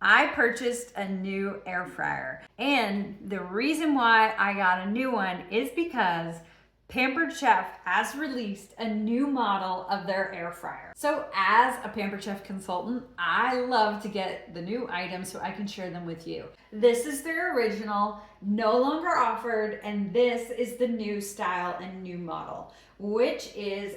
I purchased a new air fryer, and the reason why I got a new one is because Pampered Chef has released a new model of their air fryer. So as a Pampered Chef consultant, I love to get the new items so I can share them with you. This is their original, no longer offered, and this is the new style and new model, which is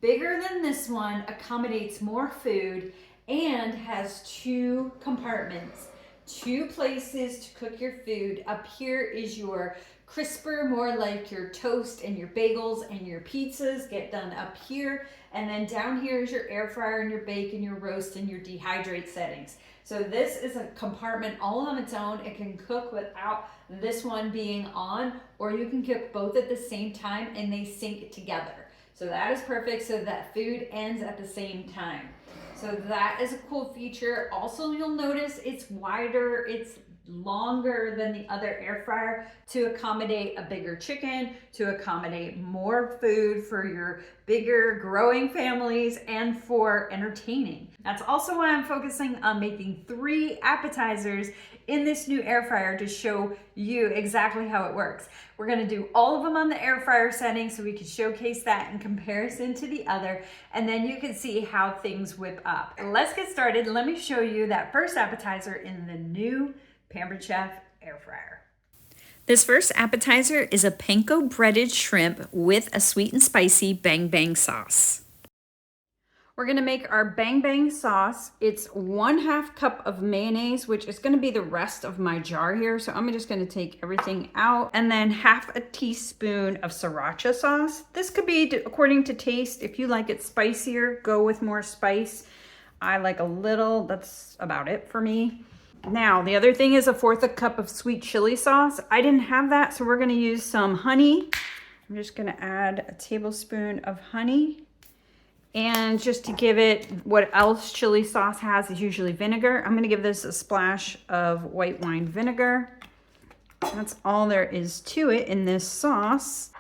bigger than this one, accommodates more food, and has two compartments, two places to cook your food. Up here is your crisper, more like your toast and your bagels and your pizzas get done up here. And then down here is your air fryer and your bake and your roast and your dehydrate settings. So this is a compartment all on its own. It can cook without this one being on, or you can cook both at the same time and they sync together. So that is perfect so that food ends at the same time. So that is a cool feature. Also, you'll notice it's wider, it's longer than the other air fryer to accommodate a bigger chicken, to accommodate more food for your bigger growing families and for entertaining. That's also why I'm focusing on making 3 appetizers in this new air fryer to show you exactly how it works. We're gonna do all of them on the air fryer setting so we can showcase that in comparison to the other, and then you can see how things whip up. Let's get started. Let me show you that first appetizer in the new Pampered Chef air fryer. This first appetizer is a panko breaded shrimp with a sweet and spicy bang bang sauce. We're gonna make our bang bang sauce. It's 1/2 cup of mayonnaise, which is gonna be the rest of my jar here. So I'm just gonna take everything out, and then 1/2 teaspoon of Siracha sauce. This could be according to taste. If you like it spicier, go with more spice. I like a little, that's about it for me. Now, the other thing is 1/4 cup of sweet chili sauce. I didn't have that, so we're gonna use some honey. I'm just gonna add a tablespoon of honey. And just to give it, what else chili sauce has is usually vinegar. I'm gonna give this a splash of white wine vinegar. That's all there is to it in this sauce.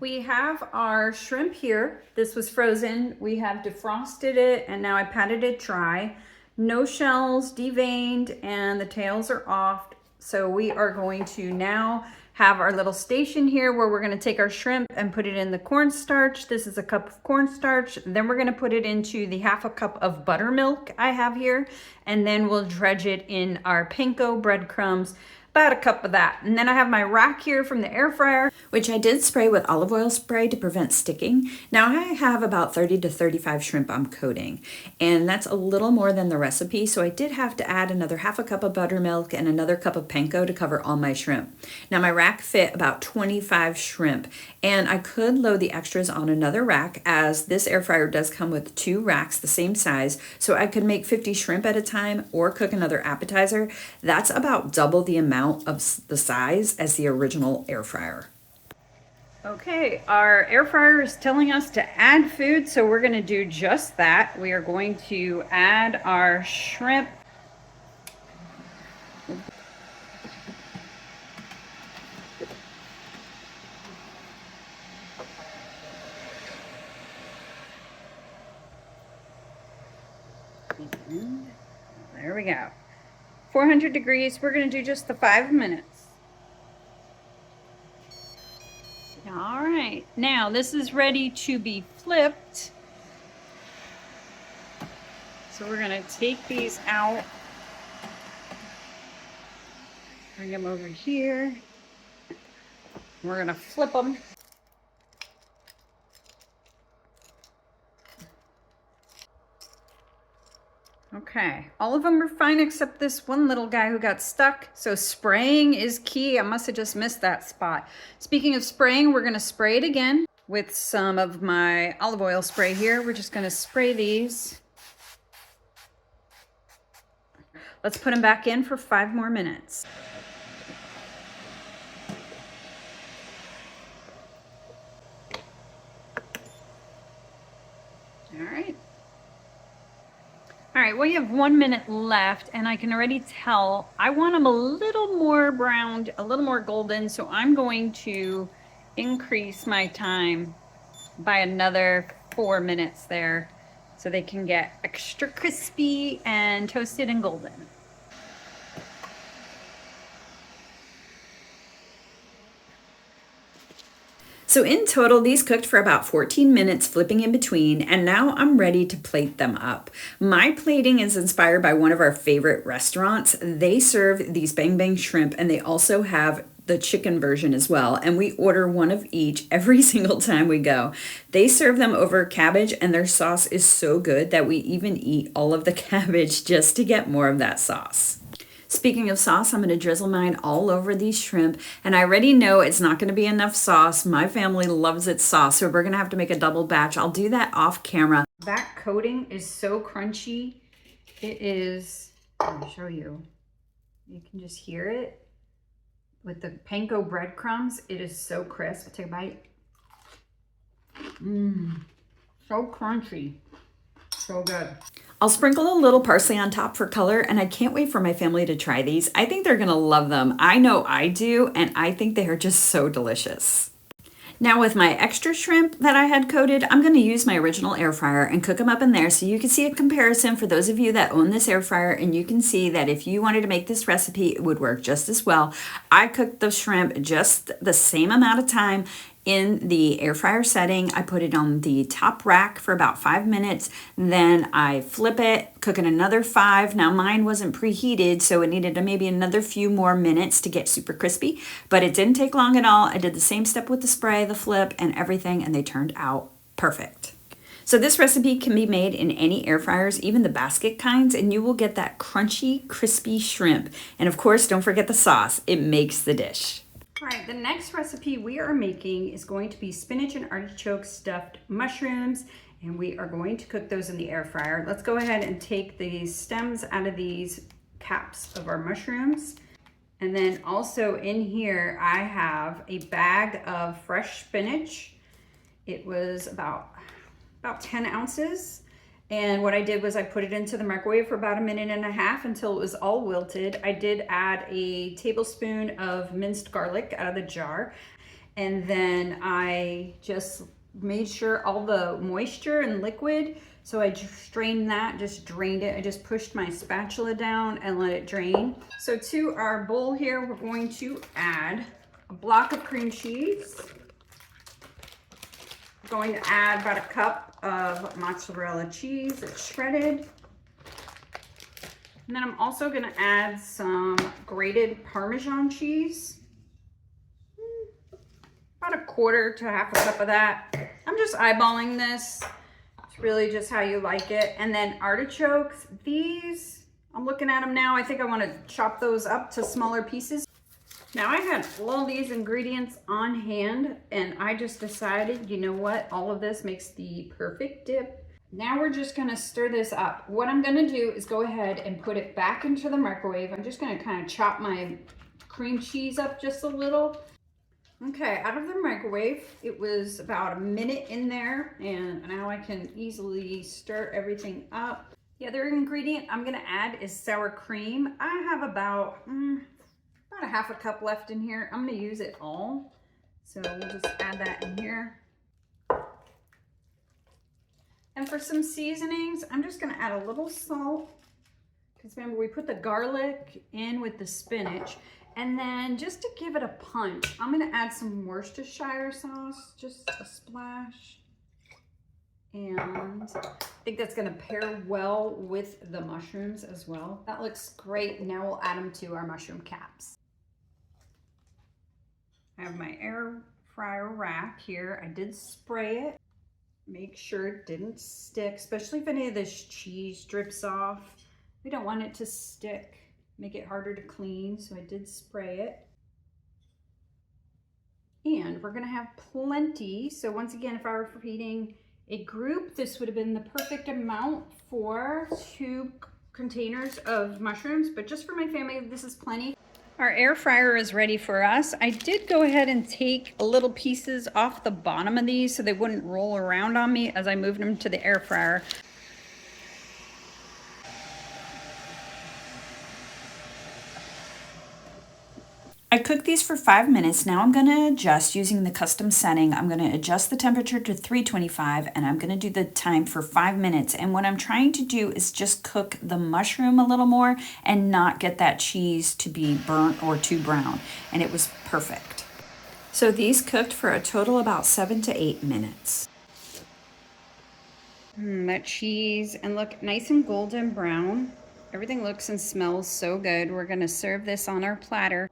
We have our shrimp here. This was frozen. We have defrosted it, and now I patted it dry. No shells, deveined, and the tails are off. So we are going to now have our little station here where we're gonna take our shrimp and put it in the cornstarch. This is a cup of cornstarch. Then we're gonna put it into the 1/2 cup of buttermilk I have here. And then we'll dredge it in our panko breadcrumbs, about a cup of that. And then I have my rack here from the air fryer, which I did spray with olive oil spray to prevent sticking. Now I have about 30 to 35 shrimp I'm coating, and that's a little more than the recipe, so I did have to add another 1/2 cup of buttermilk and another cup of panko to cover all my shrimp. Now my rack fit about 25 shrimp, and I could load the extras on another rack, as this air fryer does come with 2 racks the same size, so I could make 50 shrimp at a time or cook another appetizer. That's about double the amount of the size as the original air fryer. Okay, our air fryer is telling us to add food, so we're gonna do just that. We are going to add our shrimp. And there we go. 400 degrees, we're gonna do just the 5 minutes. All right, now this is ready to be flipped. So we're gonna take these out, bring them over here. We're gonna flip them. Okay, all of them are fine except this one little guy who got stuck. So spraying is key. I must have just missed that spot. Speaking of spraying, we're gonna spray it again with some of my olive oil spray here. We're just gonna spray these. Let's put them back in for 5 more minutes. All right. All right, well, you have 1 minute left, and I can already tell I want them a little more browned, a little more golden, so I'm going to increase my time by another 4 minutes there. so they can get extra crispy and toasted and golden. So in total, these cooked for about 14 minutes, flipping in between, and now I'm ready to plate them up. My plating is inspired by one of our favorite restaurants. They serve these bang bang shrimp, and they also have the chicken version as well, and we order one of each every single time we go. They serve them over cabbage, and their sauce is so good that we even eat all of the cabbage just to get more of that sauce. Speaking of sauce, I'm going to drizzle mine all over these shrimp, and I already know it's not going to be enough sauce. My family loves its sauce, so we're going to have to make a double batch. I'll do that off camera. That coating is so crunchy. It is, let me show you. You can just hear it. With the Panko breadcrumbs, it is so crisp. I'll take a bite. So crunchy. So good. I'll sprinkle a little parsley on top for color, and I can't wait for my family to try these. I think they're gonna love them. I know I do, and I think they are just so delicious. Now with my extra shrimp that I had coated, I'm gonna use my original air fryer and cook them up in there so you can see a comparison for those of you that own this air fryer, and you can see that if you wanted to make this recipe, it would work just as well. I cooked the shrimp just the same amount of time in the air fryer setting. I put it on the top rack for about 5 minutes. Then I flip it, cook it another 5. Now mine wasn't preheated, so it needed maybe another few more minutes to get super crispy, but it didn't take long at all. I did the same step with the spray, the flip, and everything, and they turned out perfect. So this recipe can be made in any air fryers, even the basket kinds, and you will get that crunchy, crispy shrimp. And of course, don't forget the sauce. It makes the dish. All right, the next recipe we are making is going to be spinach and artichoke stuffed mushrooms, and we are going to cook those in the air fryer. Let's go ahead and take these stems out of these caps of our mushrooms. And then also in here, I have a bag of fresh spinach. It was about 10 ounces. And what I did was I put it into the microwave for about 1.5 minutes until it was all wilted. I did add a tablespoon of minced garlic out of the jar. And then I just made sure all the moisture and liquid, so I strained that, just drained it. I just pushed my spatula down and let it drain. So to our bowl here, we're going to add a block of cream cheese. Going to add about 1 cup of mozzarella cheese that's shredded. And then I'm also going to add some grated Parmesan cheese. About 1/4 to 1/2 cup of that. I'm just eyeballing this. It's really just how you like it. And then artichokes, these, I'm looking at them now. I think I want to chop those up to smaller pieces. Now I had all these ingredients on hand, and I just decided, you know what, all of this makes the perfect dip. Now we're just gonna stir this up. What I'm gonna do is go ahead and put it back into the microwave. I'm just gonna kind of chop my cream cheese up just a little. Okay, out of the microwave, it was about 1 minute in there, and now I can easily stir everything up. The other ingredient I'm gonna add is sour cream. I have about 1/2 cup left in here. I'm gonna use it all. So we'll just add that in here. And for some seasonings, I'm just gonna add a little salt, because remember we put the garlic in with the spinach. And then just to give it a punch, I'm gonna add some Worcestershire sauce, just a splash. And I think that's gonna pair well with the mushrooms as well. That looks great. Now we'll add them to our mushroom caps. I have my air fryer rack here. I did spray it. Make sure it didn't stick, especially if any of this cheese drips off. We don't want it to stick, make it harder to clean, so I did spray it. And we're gonna have plenty. So once again, if I were feeding a group, this would have been the perfect amount for 2 containers of mushrooms, but just for my family, this is plenty. Our air fryer is ready for us. I did go ahead and take little pieces off the bottom of these so they wouldn't roll around on me as I moved them to the air fryer. I I cooked these for 5 minutes. Now I'm gonna adjust using the custom setting. I'm gonna adjust the temperature to 325 and I'm gonna do the time for 5 minutes. And what I'm trying to do is just cook the mushroom a little more and not get that cheese to be burnt or too brown. And it was perfect. So these cooked for a total about 7 to 8 minutes. That cheese, and look, nice and golden brown. Everything looks and smells so good. We're gonna serve this on our platter.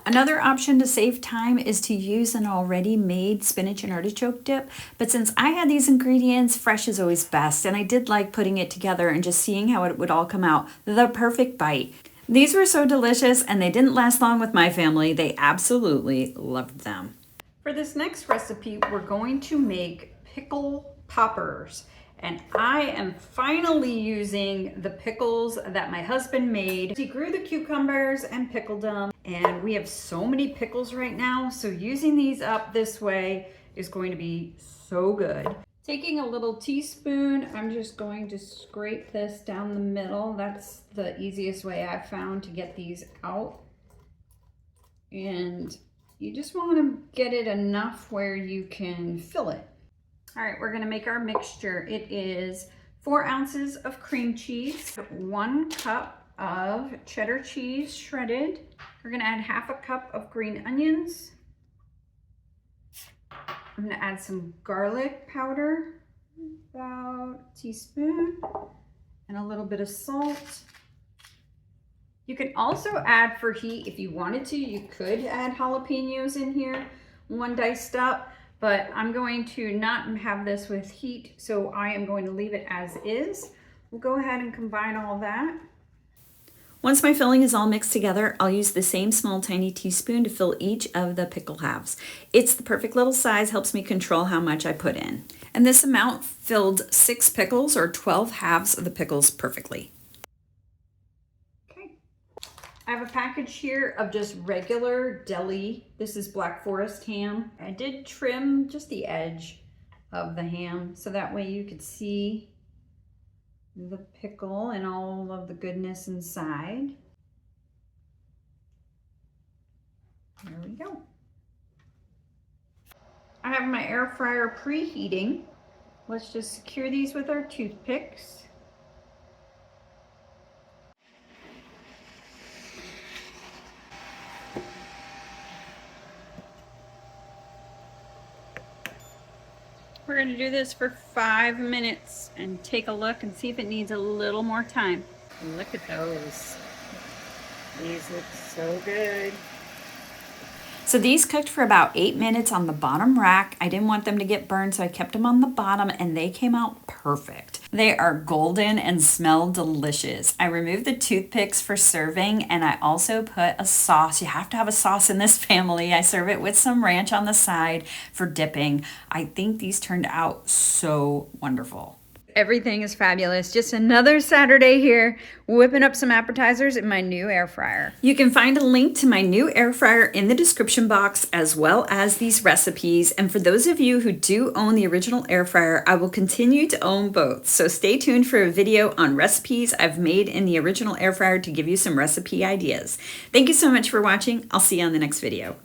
Another option to save time is to use an already made spinach and artichoke dip, but since I had these ingredients, fresh is always best, and I did like putting it together and just seeing how it would all come out. The perfect bite. These were so delicious, and they didn't last long with my family. They absolutely loved them. For this next recipe, we're going to make pickle poppers. And I am finally using the pickles that my husband made. He grew the cucumbers and pickled them, and we have so many pickles right now, so using these up this way is going to be so good. Taking a little teaspoon, I'm just going to scrape this down the middle. That's the easiest way I've found to get these out. And you just want to get it enough where you can fill it. All right, we're gonna make our mixture. It is 4 ounces of cream cheese, 1 cup of cheddar cheese shredded. We're gonna add 1/2 cup of green onions. I'm gonna add some garlic powder, about a teaspoon, and a little bit of salt. You can also add, for heat, if you wanted to, you could add jalapenos in here, 1 diced up. But I'm going to not have this with heat, so I am going to leave it as is. We'll go ahead and combine all that. Once my filling is all mixed together, I'll use the same small tiny teaspoon to fill each of the pickle halves. It's the perfect little size, helps me control how much I put in. And this amount filled 6 pickles or 12 halves of the pickles perfectly. I have a package here of just regular deli. This is Black Forest ham. I did trim just the edge of the ham so that way you could see the pickle and all of the goodness inside. There we go. I have my air fryer preheating. Let's just secure these with our toothpicks. We're going to do this for 5 minutes and take a look and see if it needs a little more time. Look at those. These look so good. So these cooked for about 8 minutes on the bottom rack. I didn't want them to get burned, so I kept them on the bottom, and they came out perfect. They are golden and smell delicious. I removed the toothpicks for serving, and I also put a sauce. You have to have a sauce in this family. I serve it with some ranch on the side for dipping. I think these turned out so wonderful. Everything is fabulous. Just another Saturday here, whipping up some appetizers in my new air fryer. You can find a link to my new air fryer in the description box, as well as these recipes. And for those of you who do own the original air fryer, I will continue to own both. So stay tuned for a video on recipes I've made in the original air fryer to give you some recipe ideas. Thank you so much for watching. I'll see you on the next video.